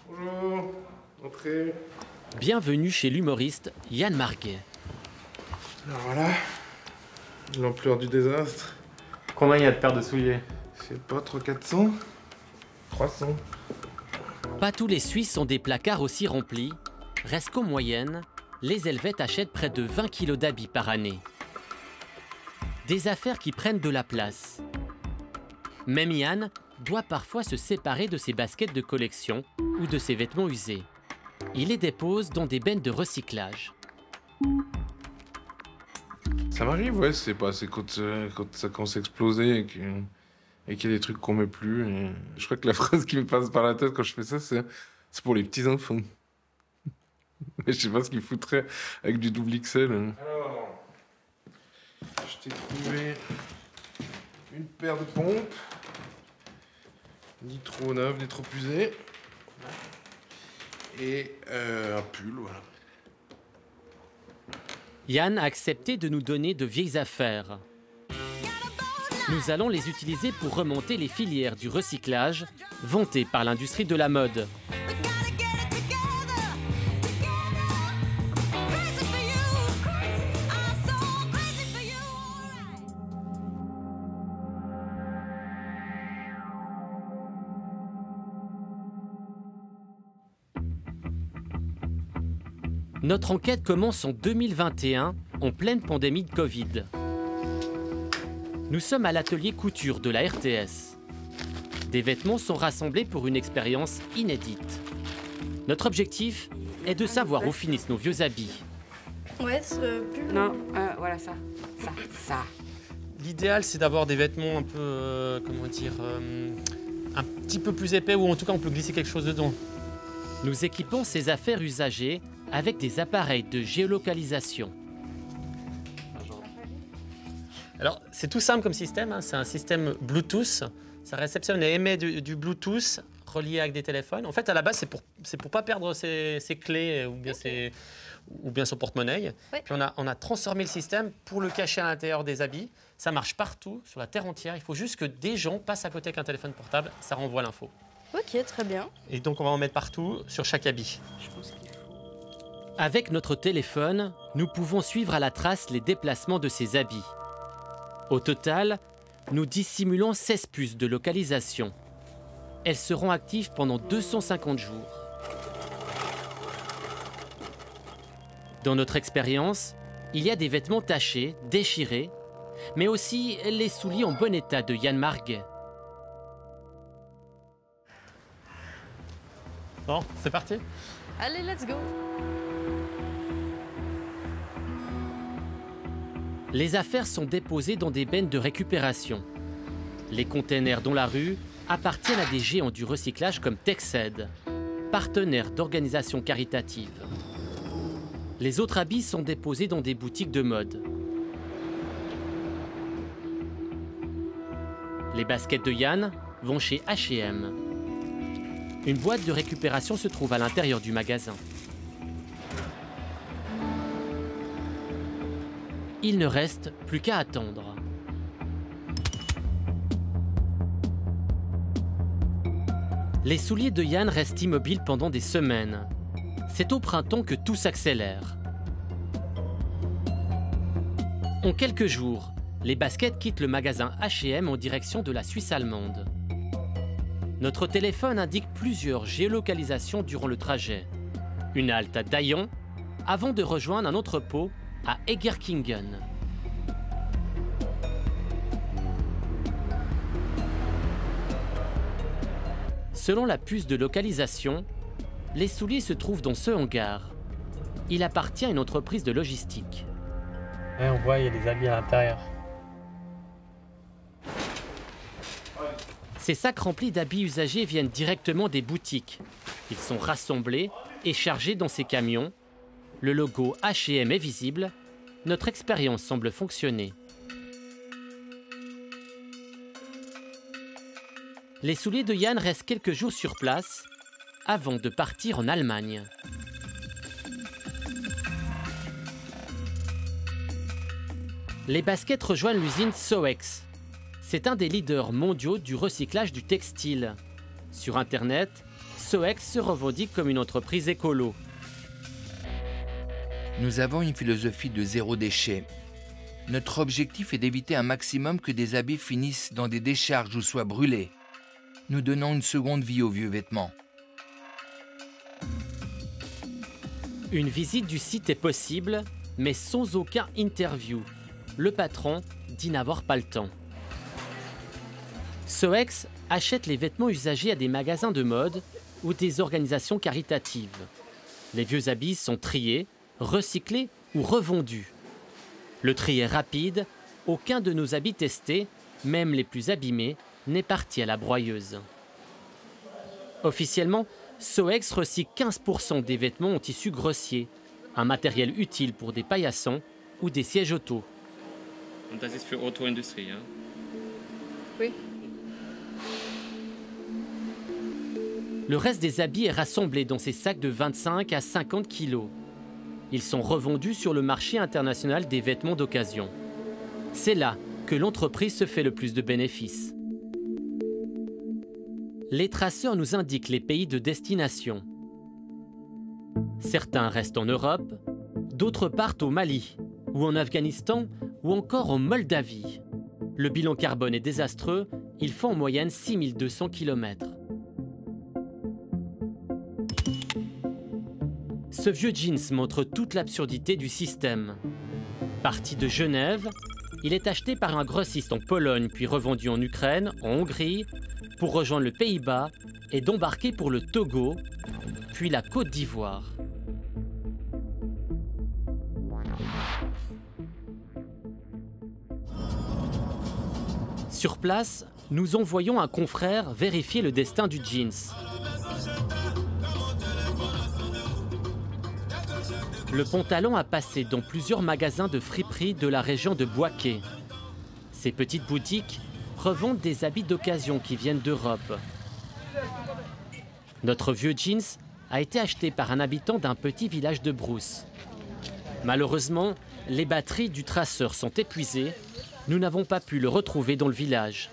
Bonjour, entrez. Bienvenue chez l'humoriste Yann Marguet. Alors voilà, l'ampleur du désastre. Combien il y a de paires de souliers? Je sais pas, 400 300. Pas tous les Suisses ont des placards aussi remplis. Reste qu'en moyenne, les Helvètes achètent près de 20 kilos d'habits par année. Des affaires qui prennent de la place. Même Yann doit parfois se séparer de ses baskets de collection ou de ses vêtements usés. Il les dépose dans des bennes de recyclage. Ça m'arrive, ouais, c'est pas, c'est quand ça commence à exploser et qu'il y a des trucs qu'on met plus. Et je crois que la phrase qui me passe par la tête quand je fais ça, c'est pour les petits enfants. Mais je sais pas ce qu'ils foutraient avec du double XL. Alors, je t'ai trouvé une paire de pompes, ni trop neuve, ni trop usée, et un pull, voilà. Yann a accepté de nous donner de vieilles affaires. Nous allons les utiliser pour remonter les filières du recyclage, vantées par l'industrie de la mode. Notre enquête commence en 2021, en pleine pandémie de Covid. Nous sommes à l'atelier couture de la RTS. Des vêtements sont rassemblés pour une expérience inédite. Notre objectif est de savoir où finissent nos vieux habits. Ouais, ce pull. Non, voilà ça. L'idéal, c'est d'avoir des vêtements un peu, un petit peu plus épais, ou en tout cas, on peut glisser quelque chose dedans. Nous équipons ces affaires usagées avec des appareils de géolocalisation. Alors, c'est tout simple comme système, hein. C'est un système Bluetooth. Ça réceptionne et émet du Bluetooth relié avec des téléphones. En fait, à la base, c'est pour pas perdre ses clés ou bien son porte-monnaie. Oui. Puis on a transformé le système pour le cacher à l'intérieur des habits. Ça marche partout, sur la terre entière. Il faut juste que des gens passent à côté avec un téléphone portable. Ça renvoie l'info. Ok, très bien. Et donc, on va en mettre partout, sur chaque habit. Avec notre téléphone, nous pouvons suivre à la trace les déplacements de ces habits. Au total, nous dissimulons 16 puces de localisation. Elles seront actives pendant 250 jours. Dans notre expérience, il y a des vêtements tachés, déchirés, mais aussi les souliers en bon état de Yann Marguet. Bon, c'est parti. Allez, let's go. Les affaires sont déposées dans des bennes de récupération. Les containers dans la rue appartiennent à des géants du recyclage comme Texaid, partenaires d'organisations caritatives. Les autres habits sont déposés dans des boutiques de mode. Les baskets de Yann vont chez H&M. Une boîte de récupération se trouve à l'intérieur du magasin. Il ne reste plus qu'à attendre. Les souliers de Yann restent immobiles pendant des semaines. C'est au printemps que tout s'accélère. En quelques jours, les baskets quittent le magasin H&M en direction de la Suisse allemande. Notre téléphone indique plusieurs géolocalisations durant le trajet. Une halte à Daillon, avant de rejoindre un entrepôt à Egerkingen. Selon la puce de localisation, les souliers se trouvent dans ce hangar. Il appartient à une entreprise de logistique. Ouais, on voit, il y a des habits à l'intérieur. Ces sacs remplis d'habits usagés viennent directement des boutiques. Ils sont rassemblés et chargés dans ces camions. Le logo H&M est visible. Notre expérience semble fonctionner. Les souliers de Yann restent quelques jours sur place avant de partir en Allemagne. Les baskets rejoignent l'usine Soex. C'est un des leaders mondiaux du recyclage du textile. Sur Internet, Soex se revendique comme une entreprise écolo. Nous avons une philosophie de zéro déchet. Notre objectif est d'éviter un maximum que des habits finissent dans des décharges ou soient brûlés. Nous donnons une seconde vie aux vieux vêtements. Une visite du site est possible, mais sans aucun interview. Le patron dit n'avoir pas le temps. Soex achète les vêtements usagés à des magasins de mode ou des organisations caritatives. Les vieux habits sont triés, recyclés ou revendus. Le tri est rapide, aucun de nos habits testés, même les plus abîmés, n'est parti à la broyeuse. Officiellement, Soex recycle 15% des vêtements en tissu grossier, un matériel utile pour des paillassons ou des sièges auto. Und das ist für Autoindustrie, ja? Oui. Le reste des habits est rassemblé dans ces sacs de 25 à 50 kilos. Ils sont revendus sur le marché international des vêtements d'occasion. C'est là que l'entreprise se fait le plus de bénéfices. Les traceurs nous indiquent les pays de destination. Certains restent en Europe, d'autres partent au Mali, ou en Afghanistan, ou encore en Moldavie. Le bilan carbone est désastreux, il fait en moyenne 6200 km. Ce vieux jeans montre toute l'absurdité du système. Parti de Genève, il est acheté par un grossiste en Pologne, puis revendu en Ukraine, en Hongrie, pour rejoindre le Pays-Bas et d'embarquer pour le Togo, puis la Côte d'Ivoire. Sur place, nous envoyons un confrère vérifier le destin du jeans. Le pantalon a passé dans plusieurs magasins de friperie de la région de Bouaké. Ces petites boutiques revendent des habits d'occasion qui viennent d'Europe. Notre vieux jeans a été acheté par un habitant d'un petit village de brousse. Malheureusement, les batteries du traceur sont épuisées. Nous n'avons pas pu le retrouver dans le village.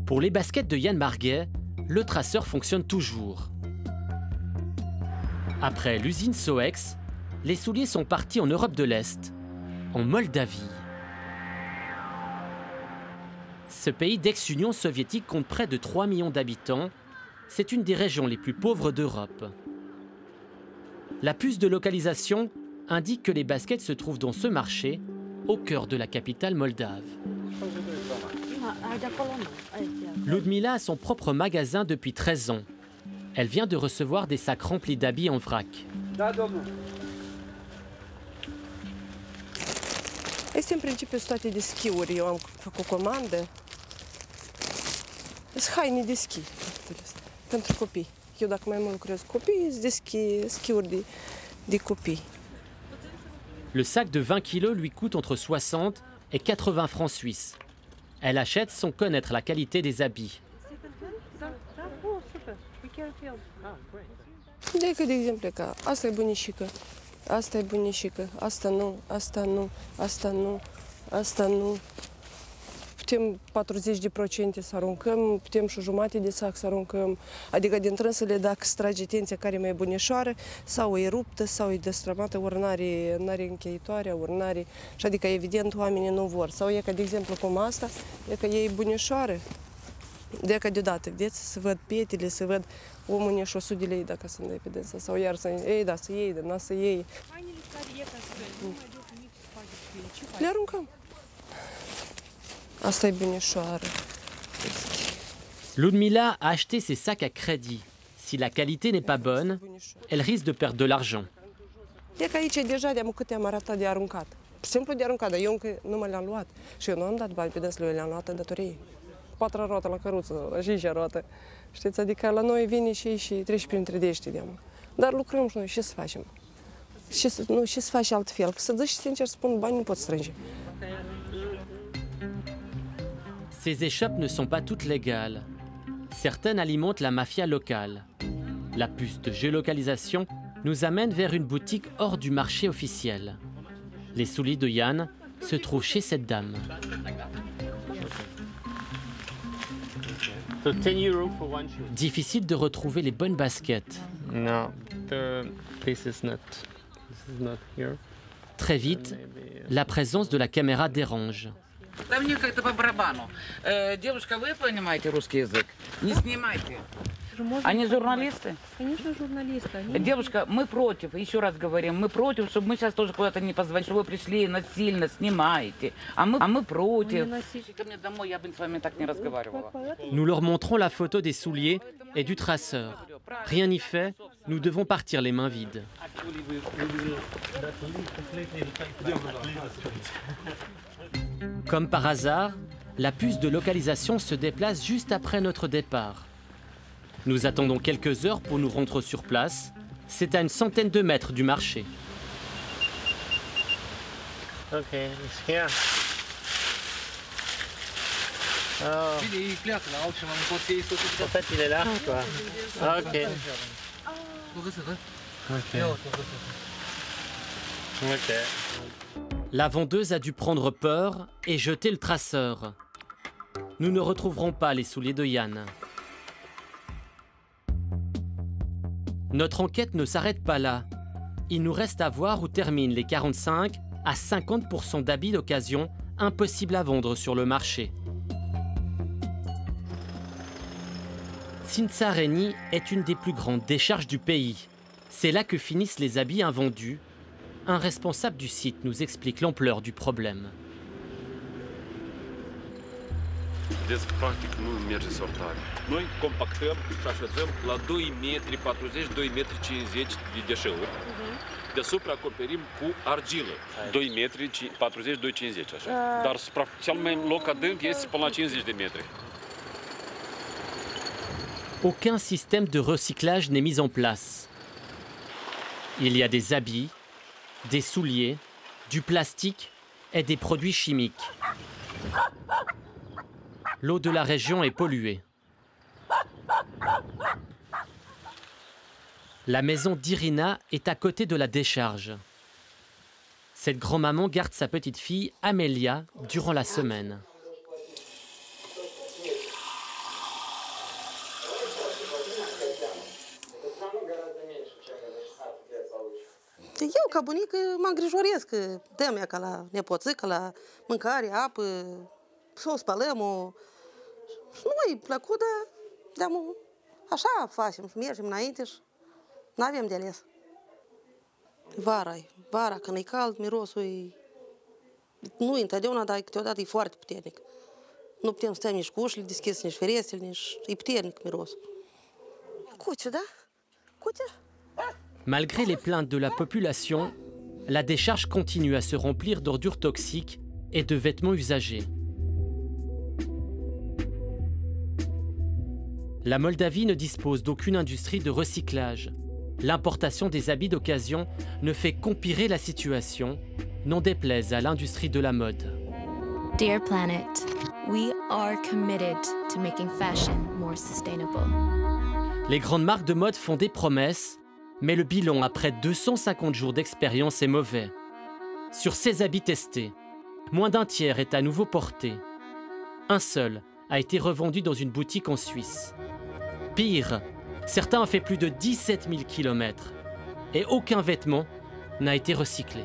Pour les baskets de Yann Marguet, le traceur fonctionne toujours. Après l'usine Soex, les souliers sont partis en Europe de l'Est, en Moldavie. Ce pays d'ex-Union soviétique compte près de 3 millions d'habitants. C'est une des régions les plus pauvres d'Europe. La puce de localisation indique que les baskets se trouvent dans ce marché, au cœur de la capitale moldave. Ludmila a son propre magasin depuis 13 ans. Elle vient de recevoir des sacs remplis d'habits en vrac. Este în principiu sunt toate de schiuri. Eu am făcut comandă. Sunt haine de schi pentru copii. Eu dacă mai mult lucrez cu copii, sunt de schiuri de copii. Le sac de 20 kilos lui coûte entre 60 et 80 francs suisses. Elle achète sans connaître la qualité des habits. De exemplu, că asta e bunicică, asta e bunicică, asta nu, asta nu, asta nu, asta nu. Putem 40% să aruncăm, putem și jumătate de sac să aruncăm. Adică din trânsele, dacă se trage tenția care mai e bunișoară, sau e ruptă, sau e destrămată, ori n-are încheitoare, ori n-are... Și adică, evident, oamenii nu vor. Sau e ca, de exemplu, cum asta, e că e bunișoară. De că deodată, vedeți, să văd pietele, să văd omul și 100 de lei dacă sunt de pe dânsa. Sau iar să iei, da, să iei, dar n-a să iei. Le aruncăm. Asta e bunișoară. Ludmila a acheté ses sacs à crédit. Si la qualité n'est pas bonne, elle risque de perdre de l'argent. De că aici deja de-am câte am arătat de aruncat. Simplu de aruncat, dar eu încă nu mă le-am luat. Și eu nu am dat bani pe dânsele, eu le-am luat în datorie. 4 roată la căruță, la 5 roată. Știți, adică la noi vine și trece printre dești de am. Dar lucrăm și noi, ce să facem? Ce să faci altfel? Să zici sincer, spun, bani nu pot strânge. Ces échoppes ne sont pas toutes légales. Certaines alimentent la mafia locale. La puce de géolocalisation nous amène vers une boutique hors du marché officiel. Les souliers de Yann se trouvent chez cette dame. So 10 euros for one shoe. Difficile de retrouver les bonnes baskets. No, this is not here. Très vite, la présence de la caméra dérange. Да мне как-то по барабану. Девушка, вы понимаете русский язык? Не снимайте. Они журналисты? Конечно, журналисты. Девушка, мы против, еще раз говорим, мы против, чтобы мы сейчас тоже куда-то не позвонили, чтобы вы пришли насильно, снимаете. А мы против. Ко мне домой, я бы с вами так не разговаривала. Nous leur montrons la photo des souliers et du traceur. Rien n'y fait, nous devons partir les mains vides. Comme par hasard, la puce de localisation se déplace juste après notre départ. Nous attendons quelques heures pour nous rendre sur place. C'est à une centaine de mètres du marché. Okay, it's here. Oh. En fait, il est là, quoi. Ah, ok. Ok. La vendeuse a dû prendre peur et jeter le traceur. Nous ne retrouverons pas les souliers de Yann. Notre enquête ne s'arrête pas là. Il nous reste à voir où terminent les 45 à 50% d'habits d'occasion impossibles à vendre sur le marché. Tsintsareni est une des plus grandes décharges du pays. C'est là que finissent les habits invendus. Un responsable du site nous explique l'ampleur du problème. Deci, practic, nu merge sortare. Noi compactăm și așezăm la 2 metri 40, 2 metri 50 de deșeuri. Deasupra acoperim cu argilă. 2 metri 40, 2 50, așa. Dar cel mai loc adânc este până la 50 de metri. Aucun système de recyclage n'est mis en place. Il y a des habits, des souliers, du plastique et des produits chimiques. L'eau de la région est polluée. La maison d'Irina est à côté de la décharge. Cette grand-maman garde sa petite fille, Amelia, durant la semaine. Eu, ca bunică, mă îngrijorez că dăm ea ca la nepoțică, la mâncare, apă, să o spălăm, și nu-i plăcut, dar așa facem, mergem înainte și n-avem de ales. Vara, când e cald, mirosul nu e întotdeauna, dar câteodată e foarte puternic. Nu putem sta nici cu ușile deschise, nici ferestrele, nici... E puternic mirosul. Cuce, da? Cuce? Malgré les plaintes de la population, la décharge continue à se remplir d'ordures toxiques et de vêtements usagés. La Moldavie ne dispose d'aucune industrie de recyclage. L'importation des habits d'occasion ne fait qu'empirer la situation, n'en déplaise à l'industrie de la mode. Dear Planet, we are committed to making fashion more sustainable. Les grandes marques de mode font des promesses, mais le bilan après 250 jours d'expérience est mauvais. Sur ces habits testés, moins d'un tiers est à nouveau porté. Un seul a été revendu dans une boutique en Suisse. Pire, certains ont fait plus de 17 000 km et aucun vêtement n'a été recyclé.